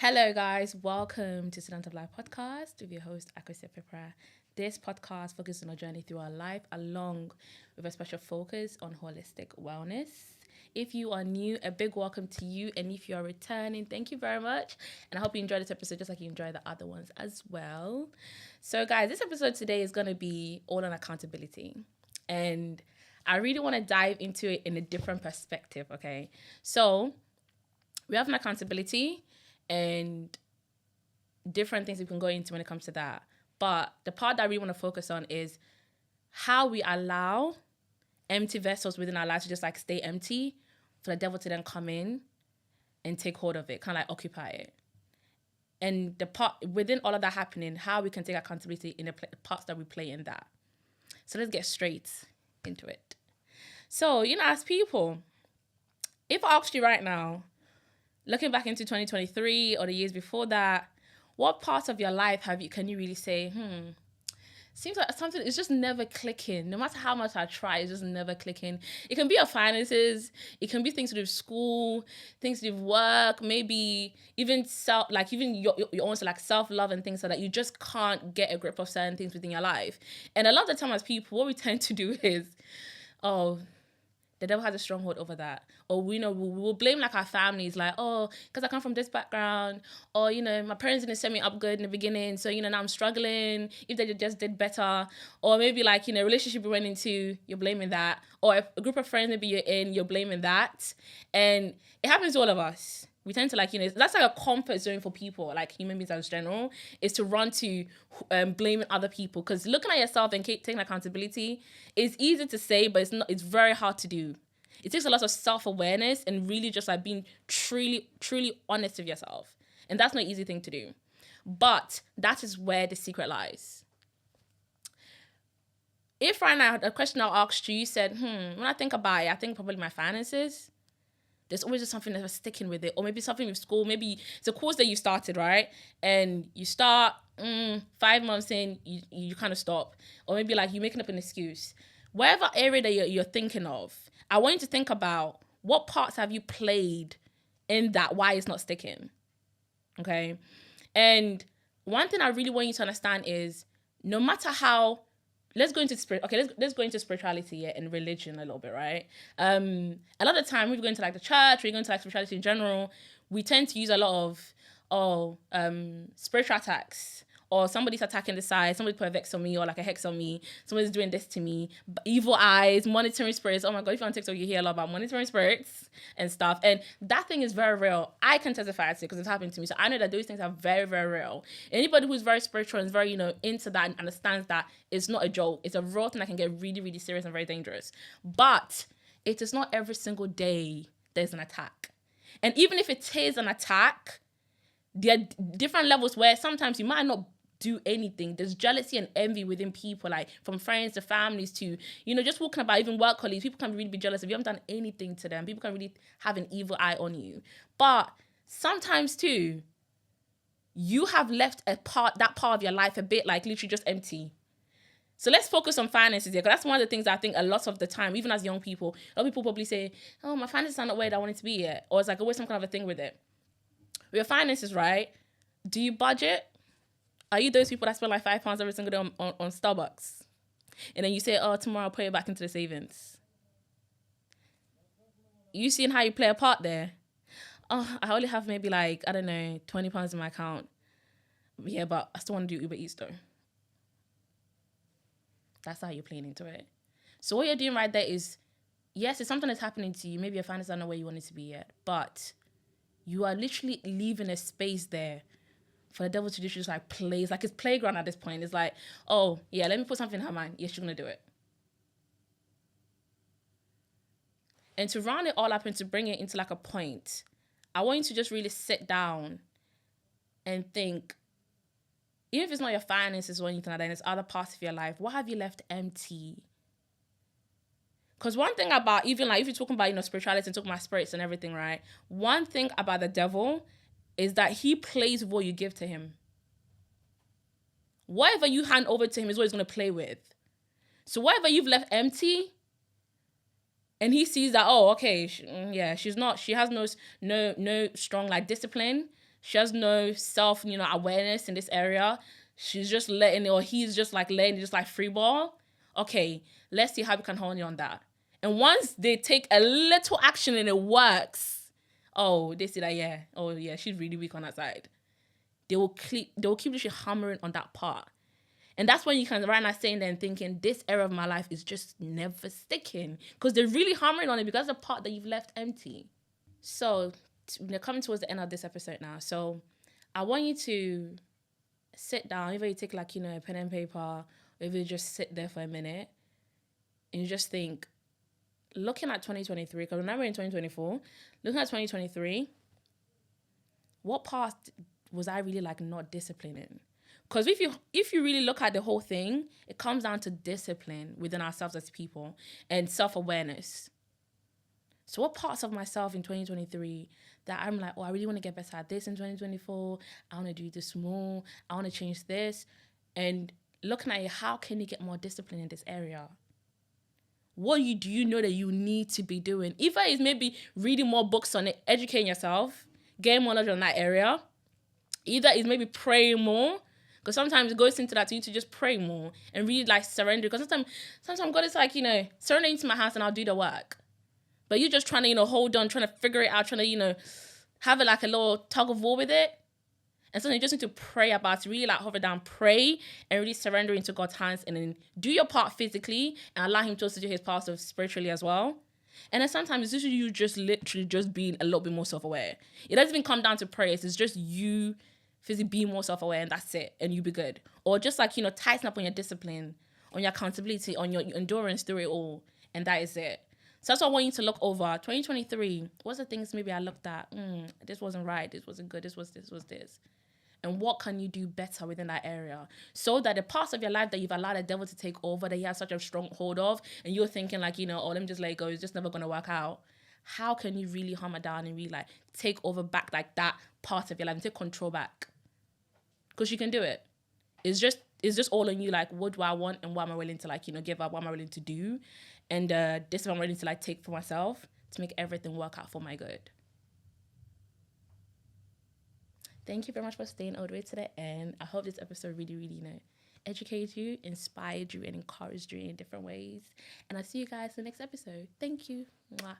Hello, guys. Welcome to Student of Life podcast with your host, Akose Pepra. This podcast focuses on a journey through our life along with a special focus on holistic wellness. If you are new, a big welcome to you. And if you are returning, thank you very much. And I hope you enjoyed this episode just like you enjoyed the other ones as well. So, guys, this episode today is going to be all on accountability. And I really want to dive into it in a different perspective, okay? So, we have an accountability and different things we can go into when it comes to that. But the part that I really want to focus on is how we allow empty vessels within our lives to just like stay empty for the devil to then come in and take hold of it, kind of like occupy it. And the part within all of that happening, how we can take accountability in the parts that we play in that. So let's get straight into it. So, as people, if I asked you right now, looking back into 2023 or the years before that, what parts of your life can you really say, seems like something is just never clicking. No matter how much I try, it's just never clicking. It can be your finances, it can be things to do with school, things to do with work, maybe even even your own like self-love and things like that. You just can't get a grip of certain things within your life. And a lot of the time as people, what we tend to do is, oh, the devil has a stronghold over that. Or we'll blame like our families, like, oh, because I come from this background, or my parents didn't set me up good in the beginning, so now I'm struggling. If they just did better, or maybe like a relationship you went into, you're blaming that, or a group of friends maybe you're in, you're blaming that, and it happens to all of us. We tend to that's like a comfort zone for people, like human beings as general, is to run to blaming other people. Because looking at yourself and taking accountability is easy to say, but it's very hard to do. It takes a lot of self-awareness and really just like being truly, truly honest with yourself. And that's not an easy thing to do. But that is where the secret lies. If right now, a question I asked you, you said, when I think about it, I think probably my finances. There's always just something that's sticking with it. Or maybe something with school. Maybe it's a course that you started, right? And you start 5 months in, you kind of stop. Or maybe like you're making up an excuse. Whatever area that you're thinking of, I want you to think about what parts have you played in that, why it's not sticking. Okay? And one thing I really want you to understand is no matter how, let's go into let's go into spirituality and religion a little bit, right? A lot of the time when we go into like the church, we go into like spirituality in general, we tend to use a lot of spiritual attacks, or somebody's attacking the side, somebody put a vex on me or like a hex on me, somebody's doing this to me, evil eyes, monitoring spirits. Oh my God, if you're on TikTok, you hear a lot about monitoring spirits and stuff. And that thing is very real. I can testify to it because it's happened to me. So I know that those things are very, very real. Anybody who's very spiritual and is very, into that and understands that it's not a joke. It's a real thing that can get really, really serious and very dangerous. But it is not every single day there's an attack. And even if it is an attack, there are different levels where sometimes you might not do anything. There's jealousy and envy within people, like from friends to families to, just walking about, even work colleagues. People can really be jealous if you haven't done anything to them. People can really have an evil eye on you. But sometimes too, you have left that part of your life a bit like literally just empty. So let's focus on finances here, because that's one of the things I think a lot of the time, even as young people, a lot of people probably say, oh, my finances are not where I want it to be yet. Or it's like always some kind of a thing with it. With your finances, right? Do you budget? Are you those people that spend like £5 every single day on Starbucks? And then you say, oh, tomorrow I'll put it back into the savings. You seeing how you play a part there? Oh, I only have maybe like, I don't know, £20 in my account. Yeah, but I still want to do Uber Eats though. That's how you're playing into it. So what you're doing right there is, yes, it's something that's happening to you. Maybe your finances are not where you want it to be yet. But you are literally leaving a space there for the devil to just like play. It's like his playground at this point. It's like, oh, yeah, let me put something in her mind. Yes, she's going to do it. And to round it all up and to bring it into like a point, I want you to just really sit down and think, even if it's not your finances or anything like that, and it's other parts of your life, what have you left empty? Because one thing about, even like if you're talking about, spirituality and talking about spirits and everything, right? One thing about the devil is that he plays with what you give to him. Whatever you hand over to him is what he's going to play with. So whatever you've left empty, and he sees that, oh, okay, she has no strong like discipline. She has no self, awareness in this area. She's just letting it, or he's just like letting it just like free ball. Okay, let's see how we can hone in on that. And once they take a little action and it works, oh, they see that, yeah, oh yeah, she's really weak on that side. They will keep literally hammering on that part. And that's when you can right now sitting there and thinking, this era of my life is just never sticking. Because they're really hammering on it because the part that you've left empty. So we're coming towards the end of this episode now. So I want you to sit down, either you take like, a pen and paper, or if you just sit there for a minute and you just think, looking at 2023, because remember in 2024, looking at 2023, what part was I really like not disciplining? Because if you really look at the whole thing, it comes down to discipline within ourselves as people and self-awareness. So what parts of myself in 2023 that I'm like, oh, I really want to get better at this in 2024. I want to do this more. I want to change this. And looking at it, how can you get more discipline in this area? What do you know that you need to be doing? Either it's maybe reading more books on it, educating yourself, getting more knowledge on that area. Either it's maybe praying more. Because sometimes it goes into that, you need to just pray more and really like surrender. Because sometimes God is like, surrender into my hands and I'll do the work. But you're just trying to, hold on, trying to figure it out, trying to, have it like a little tug of war with it. And so you just need to pray about it, really like hover down, pray, and really surrender into God's hands, and then do your part physically and allow him to also do his part of spiritually as well. And then sometimes it's just you just literally just being a little bit more self-aware. It doesn't even come down to prayers. It's just you physically being more self-aware, and that's it. And you be good. Or just like, tighten up on your discipline, on your accountability, on your endurance through it all. And that is it. So that's what I want you to look over. 2023, what's the things maybe I looked at? This wasn't right. This wasn't good. This was this. And what can you do better within that area? So that the parts of your life that you've allowed the devil to take over, that he has such a strong hold of, and you're thinking like, oh, let me just let it go. It's just never going to work out. How can you really hammer down and really like take over back like that part of your life and take control back? Because you can do it. It's just all on you. Like, what do I want and what am I willing to like, give up? What am I willing to do? And this is what I'm willing to like take for myself to make everything work out for my good. Thank you very much for staying all the way to the end. I hope this episode really, really, educated you, inspired you, and encouraged you in different ways. And I'll see you guys in the next episode. Thank you. Mwah.